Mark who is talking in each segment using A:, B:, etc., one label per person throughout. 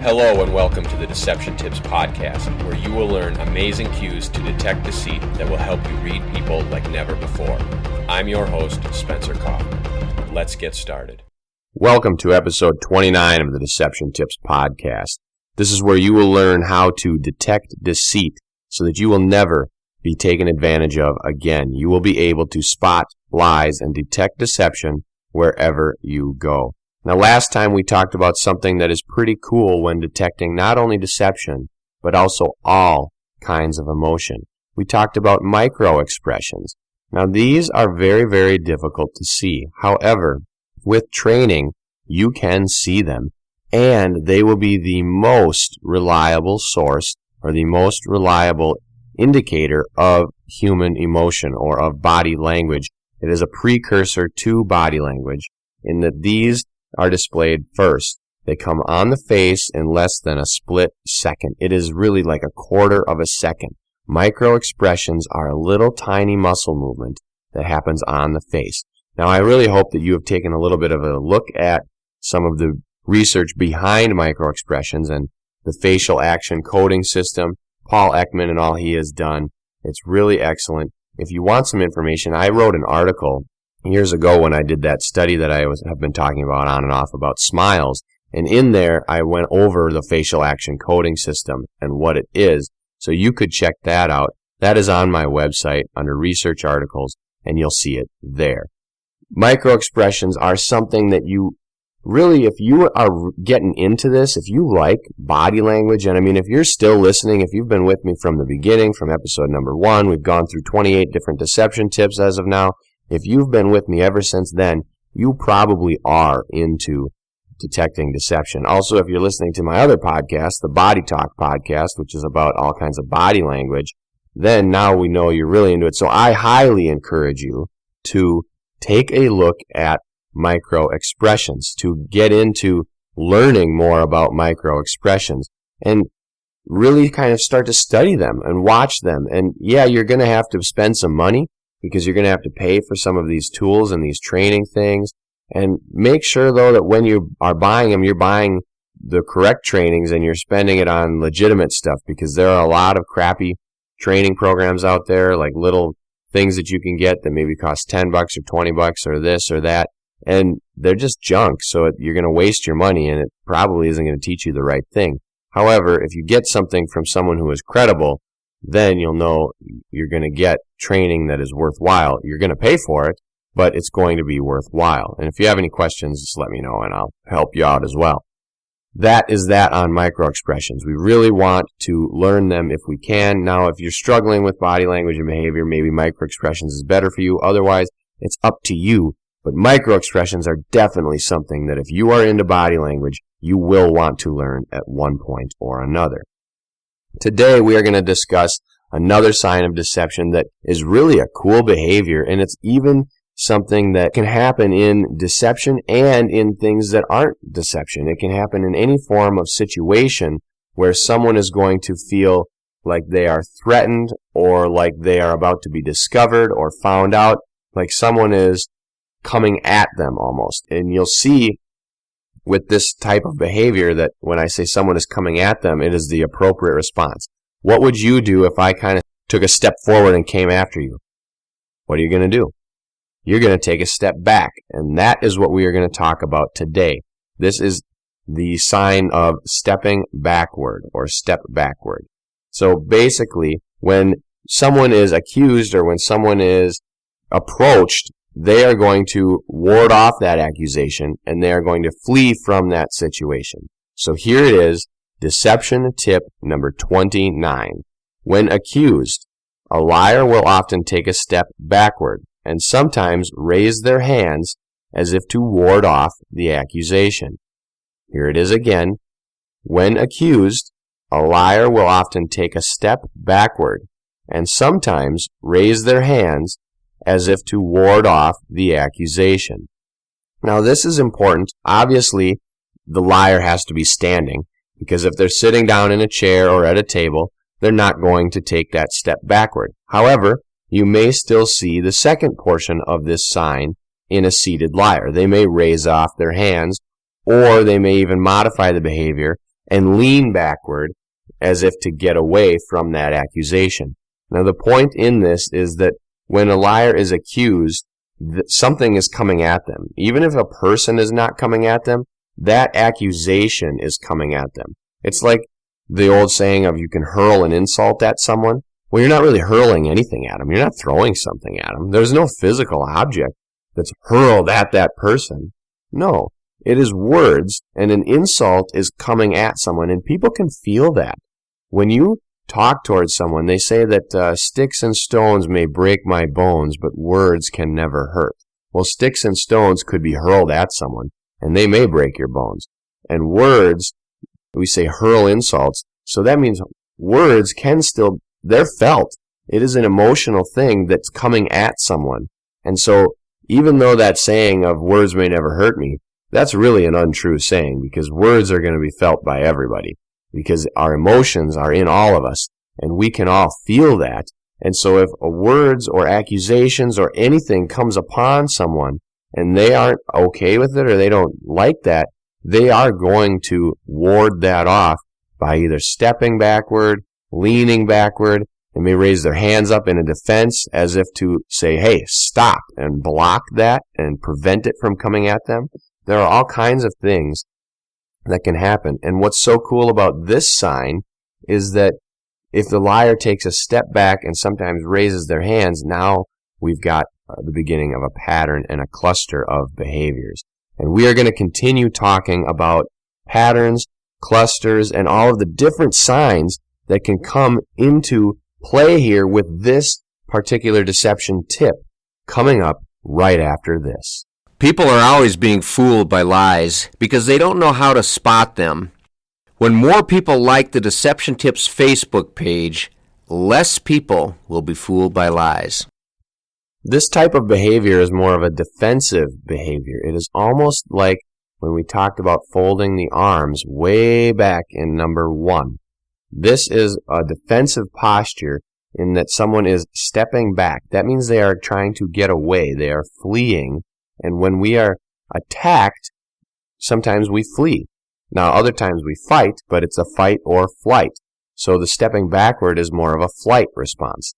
A: Hello and welcome to the Deception Tips podcast, where you will learn amazing cues to detect deceit that will help you read people like never before. I'm your host, Spencer Kaufman. Let's get started.
B: Welcome to episode 29 of the Deception Tips podcast. This is where you will learn how to detect deceit so that you will never be taken advantage of again. You will be able to spot lies and detect deception wherever you go. Now, last time we talked about something that is pretty cool when detecting not only deception, but also all kinds of emotion. We talked about micro expressions. Now, these are very, very difficult to see. However, with training, you can see them, and they will be the most reliable source or the most reliable indicator of human emotion or of body language. It is a precursor to body language in that these are displayed first. They come on the face in less than a split second. It is really like a quarter of a second. Micro expressions are a little tiny muscle movement that happens on the face. Now, I really hope that you have taken a little bit of a look at some of the research behind micro expressions and the facial action coding system, Paul Ekman and all he has done. It's really excellent. If you want some information, I wrote an article years ago when I did that study that I have been talking about on and off about smiles, and in there I went over the facial action coding system and what it is, so you could check that out. That is on my website under research articles, and you'll see it there. Micro expressions are something that you really, if you are getting into this, if you like body language, and I mean, if you're still listening, if you've been with me from the beginning, from episode number 1, we've gone through 28 different deception tips as of now. If you've been with me ever since then, you probably are into detecting deception. Also, if you're listening to my other podcast, the Body Talk podcast, which is about all kinds of body language, then now we know you're really into it. So I highly encourage you to take a look at micro expressions, to get into learning more about micro expressions and really kind of start to study them and watch them. And yeah, you're going to have to spend some money, because you're going to have to pay for some of these tools and these training things. And make sure, though, that when you are buying them, you're buying the correct trainings and you're spending it on legitimate stuff, because there are a lot of crappy training programs out there, like little things that you can get that maybe cost $10 or $20 or this or that, and they're just junk, so you're going to waste your money, and it probably isn't going to teach you the right thing. However, if you get something from someone who is credible, then you'll know you're going to get training that is worthwhile. You're going to pay for it, but it's going to be worthwhile. And if you have any questions, just let me know and I'll help you out as well. That is that on micro expressions. We really want to learn them if we can. Now, if you're struggling with body language and behavior, maybe micro expressions is better for you. Otherwise, it's up to you. But micro expressions are definitely something that if you are into body language, you will want to learn at one point or another. Today, we are going to discuss another sign of deception that is really a cool behavior, and it's even something that can happen in deception and in things that aren't deception. It can happen in any form of situation where someone is going to feel like they are threatened or like they are about to be discovered or found out, like someone is coming at them almost. And you'll see with this type of behavior that when I say someone is coming at them, it is the appropriate response. What would you do if I kind of took a step forward and came after you? What are you going to do? You're going to take a step back, and that is what we are going to talk about today. This is the sign of stepping backward or step backward. So basically, when someone is accused or when someone is approached, they are going to ward off that accusation, and they are going to flee from that situation. So here it is, deception tip number 29. When accused, a liar will often take a step backward and sometimes raise their hands as if to ward off the accusation. Here it is again. When accused, a liar will often take a step backward and sometimes raise their hands as if to ward off the accusation. Now, this is important. Obviously, the liar has to be standing, because if they're sitting down in a chair or at a table, they're not going to take that step backward. However, you may still see the second portion of this sign in a seated liar. They may raise off their hands, or they may even modify the behavior and lean backward as if to get away from that accusation. Now, the point in this is that when a liar is accused, something is coming at them. Even if a person is not coming at them, that accusation is coming at them. It's like the old saying of you can hurl an insult at someone. Well, you're not really hurling anything at them. You're not throwing something at them. There's no physical object that's hurled at that person. No, it is words, and an insult is coming at someone, and people can feel that. When you talk towards someone, they say that sticks and stones may break my bones, but words can never hurt. Well, sticks and stones could be hurled at someone, and they may break your bones. And words, we say hurl insults, so that means words can still, they're felt. It is an emotional thing that's coming at someone. And so, even though that saying of words may never hurt me, that's really an untrue saying, because words are going to be felt by everybody, because our emotions are in all of us, and we can all feel that. And so if words or accusations or anything comes upon someone, and they aren't okay with it or they don't like that, they are going to ward that off by either stepping backward, leaning backward. They may raise their hands up in a defense as if to say, hey, stop, and block that and prevent it from coming at them. There are all kinds of things that can happen. And what's so cool about this sign is that if the liar takes a step back and sometimes raises their hands, now we've got the beginning of a pattern and a cluster of behaviors. And we are going to continue talking about patterns, clusters, and all of the different signs that can come into play here with this particular deception tip coming up right after this.
C: People are always being fooled by lies because they don't know how to spot them. When more people like the Deception Tips Facebook page, less people will be fooled by lies.
B: This type of behavior is more of a defensive behavior. It is almost like when we talked about folding the arms way back in number 1. This is a defensive posture in that someone is stepping back. That means they are trying to get away. They are fleeing. And when we are attacked, sometimes we flee. Now, other times we fight, but it's a fight or flight. So the stepping backward is more of a flight response.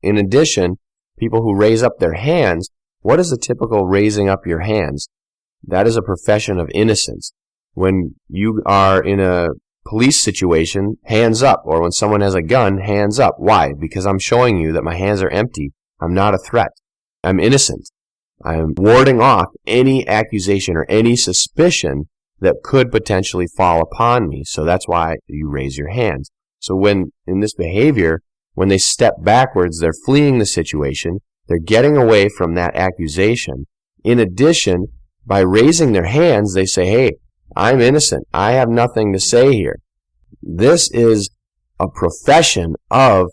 B: In addition, people who raise up their hands, what is a typical raising up your hands? That is a profession of innocence. When you are in a police situation, hands up. Or when someone has a gun, hands up. Why? Because I'm showing you that my hands are empty. I'm not a threat. I'm innocent. I'm warding off any accusation or any suspicion that could potentially fall upon me. So that's why you raise your hands. So when, in this behavior, when they step backwards, they're fleeing the situation. They're getting away from that accusation. In addition, by raising their hands, they say, hey, I'm innocent. I have nothing to say here. This is a profession of,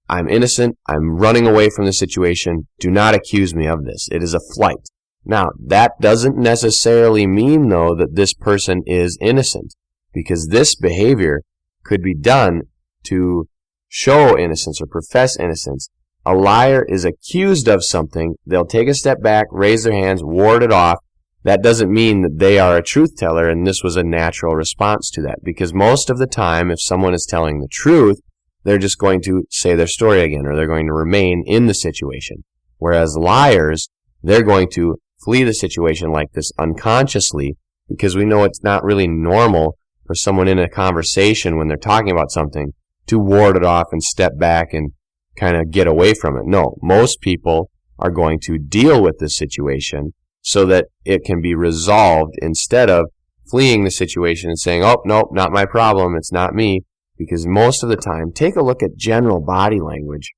B: I'm innocent. I'm running away from the situation. Do not accuse me of this. It is a flight. Now, that doesn't necessarily mean, though, that this person is innocent, because this behavior could be done to show innocence or profess innocence. A liar is accused of something. They'll take a step back, raise their hands, ward it off. That doesn't mean that they are a truth teller, and this was a natural response to that, because most of the time, if someone is telling the truth, they're just going to say their story again, or they're going to remain in the situation. Whereas liars, they're going to flee the situation like this unconsciously, because we know it's not really normal for someone in a conversation when they're talking about something to ward it off and step back and kind of get away from it. No, most people are going to deal with this situation so that it can be resolved instead of fleeing the situation and saying, oh, nope, not my problem, it's not me. Because most of the time, take a look at general body language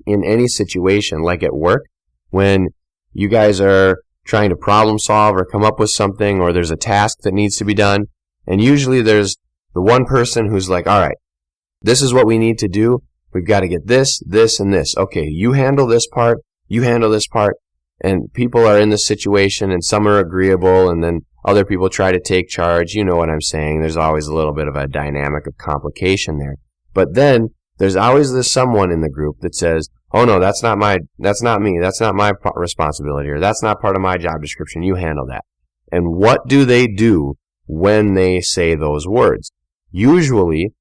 B: in any situation, like at work, when you guys are trying to problem solve or come up with something, or there's a task that needs to be done, and usually there's the one person who's like, all right, this is what we need to do. We've got to get this, this, and this. Okay, you handle this part, you handle this part, and people are in this situation, and some are agreeable, and then other people try to take charge. You know what I'm saying. There's always a little bit of a dynamic of complication there. But then there's always this someone in the group that says, oh no, that's not me, that's not my responsibility, or that's not part of my job description, you handle that. And what do? when they say those words. Usually,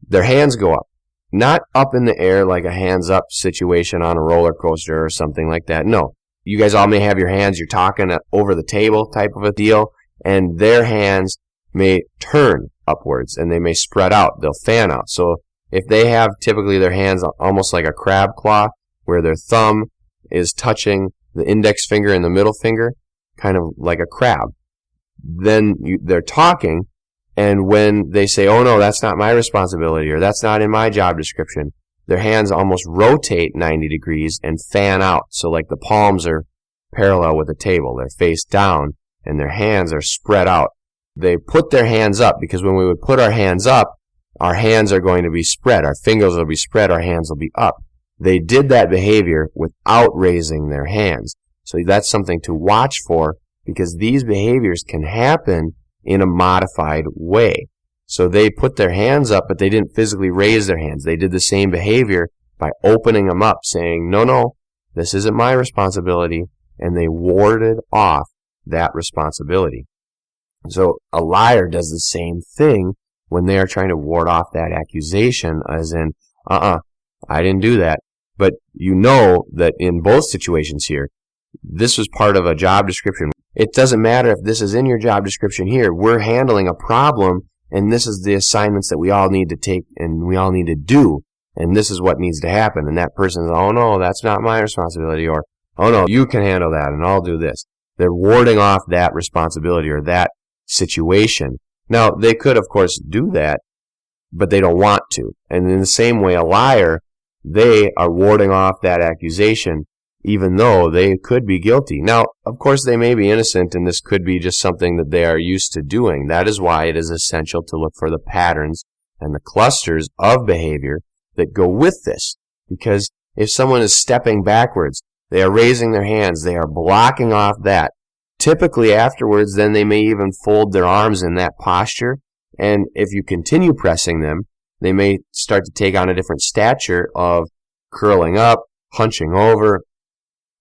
B: their hands go up. Not up in the air like a hands-up situation on a roller coaster or something like that. No. You guys all may have your hands, you're talking over the table type of a deal, and their hands may turn upwards and they may spread out. They'll fan out. So if they have typically their hands almost like a crab claw, where their thumb is touching the index finger and the middle finger, kind of like a crab, then they're talking, and when they say, oh no, that's not my responsibility, or that's not in my job description, their hands almost rotate 90 degrees and fan out. So like the palms are parallel with the table. They're face down, and their hands are spread out. They put their hands up because when we would put our hands up, our hands are going to be spread. Our fingers will be spread. Our hands will be up. They did that behavior without raising their hands. So that's something to watch for, because these behaviors can happen in a modified way. So they put their hands up, but they didn't physically raise their hands. They did the same behavior by opening them up, saying, no, this isn't my responsibility, and they warded off that responsibility. So a liar does the same thing when they are trying to ward off that accusation, as in, I didn't do that. But you know that in both situations here, this was part of a job description. It doesn't matter if this is in your job description here. We're handling a problem, and this is the assignments that we all need to take and we all need to do, and this is what needs to happen. And that person is, oh no, that's not my responsibility, or oh no, you can handle that and I'll do this. They're warding off that responsibility or that situation. Now, they could, of course, do that, but they don't want to. And in the same way, a liar, they are warding off that accusation, even though they could be guilty. Now, of course, they may be innocent, and this could be just something that they are used to doing. That is why it is essential to look for the patterns and the clusters of behavior that go with this. Because if someone is stepping backwards, they are raising their hands, they are blocking off that. Typically afterwards, then they may even fold their arms in that posture, and if you continue pressing them, they may start to take on a different stature of curling up, hunching over.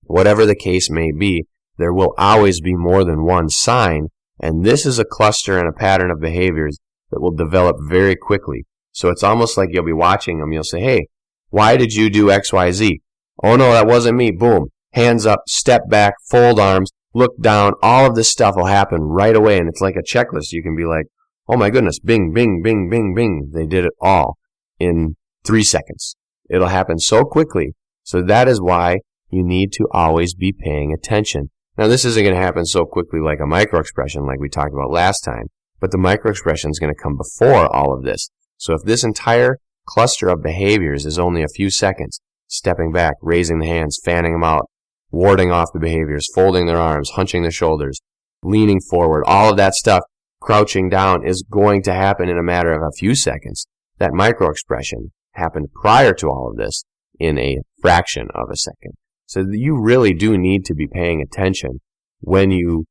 B: Whatever the case may be, there will always be more than one sign, and this is a cluster and a pattern of behaviors that will develop very quickly. So it's almost like you'll be watching them, you'll say, hey, why did you do X, Y, Z? Oh no, that wasn't me. Boom. Hands up, step back, fold arms, look down. All of this stuff will happen right away, and it's like a checklist. You can be like, oh my goodness, bing, bing, bing, bing, bing. They did it all in 3 seconds. It'll happen so quickly. So that is why you need to always be paying attention. Now, this isn't going to happen so quickly like a microexpression like we talked about last time, but the microexpression is going to come before all of this. So if this entire cluster of behaviors is only a few seconds, stepping back, raising the hands, fanning them out, warding off the behaviors, folding their arms, hunching their shoulders, leaning forward, all of that stuff, crouching down, is going to happen in a matter of a few seconds. That microexpression happened prior to all of this in a fraction of a second. So you really do need to be paying attention when you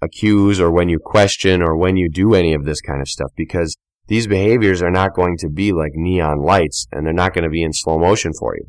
B: accuse or when you question or when you do any of this kind of stuff, because these behaviors are not going to be like neon lights, and they're not going to be in slow motion for you.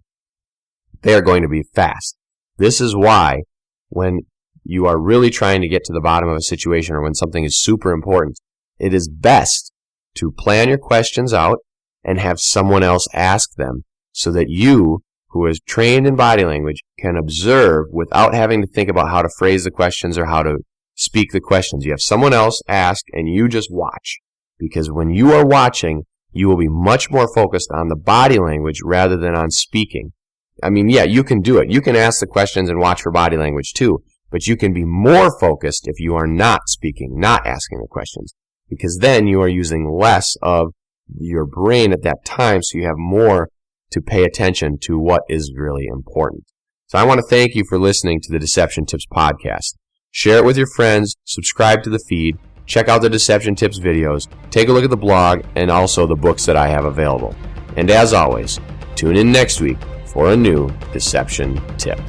B: They are going to be fast. This is why when you are really trying to get to the bottom of a situation or when something is super important, it is best to plan your questions out and have someone else ask them, so that you, who is trained in body language, can observe without having to think about how to phrase the questions or how to speak the questions. You have someone else ask, and you just watch. Because when you are watching, you will be much more focused on the body language rather than on speaking. I mean, yeah, you can do it. You can ask the questions and watch for body language too, but you can be more focused if you are not speaking, not asking the questions, because then you are using less of your brain at that time, so you have more to pay attention to what is really important. So I want to thank you for listening to the Deception Tips podcast. Share it with your friends, subscribe to the feed, check out the Deception Tips videos, take a look at the blog, and also the books that I have available. And as always, tune in next week for a new Deception Tip.